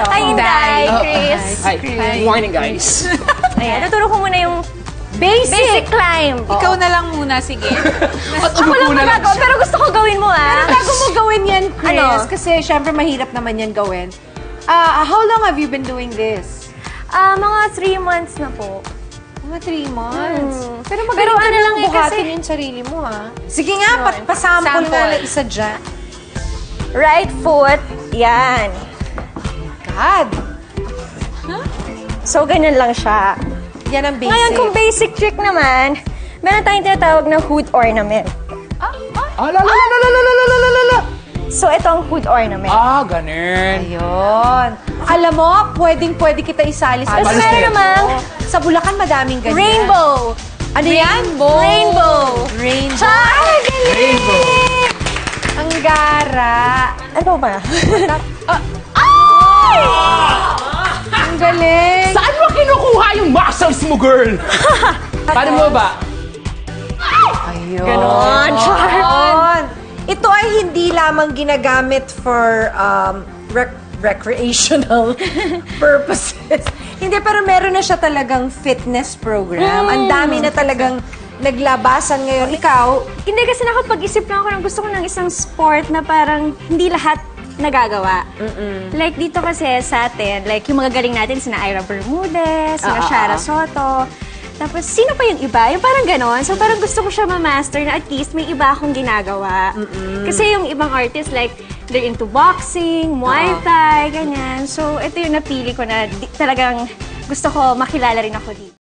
Hi, Inday, Chris. Hi. Good morning, guys. Ayan, tuturo ko muna yung basic climb. Ikaw na lang muna, sige. Ako lang magagawa, pero gusto ko gawin mo, Pero bago mo gawin yan, Chris, Ano? kasi syempre mahirap naman yan gawin. How long have you been doing this? Mga 3 months na po. Mga 3 months. Pero Pero magaling ka ano na lang lang eh, buhatin kasi- yung sarili mo, ha? Sige nga, pasample na isa dyan. Right foot, yan. God! So, ganyan lang siya. Yan ang basic. Ngayon, kung basic trick naman, meron tayong tinatawag na hood ornament. So, ito ang hood ornament. Ganun. Ayun. Alam mo, pwedeng-pwede kita isali sa... Tapos meron namang Sa Bulacan, madaming ganyan. rainbow. Ano yan? Rainbow. Rainbow. Char! Rainbow. Ang gara. Ano ba? Ay! Ang galing. Saan mo kinukuha yung muscles mo, girl? Paano mo ba? Ayun. Ganon. Char! Ayun. Ito ay hindi lamang ginagamit for recreational purposes. Hindi, pero meron na siya talagang fitness program. Ang dami na talagang naglabasan ngayon. Ikaw, Hindi kasi nakapag-isip lang ako ng gusto ko ng isang sport na parang hindi lahat nagagawa. Like dito kasi sa atin, like yung mga galing natin, sina Ira Bermudez, sina Shara Soto. Tapos, sino pa yung iba? Yung parang ganon. So, parang gusto ko siya ma-master na at least may iba akong ginagawa. Kasi yung ibang artists, like, they're into boxing, Muay Thai, ganyan. So, ito yung napili ko na talagang gusto ko makilala rin ako dito.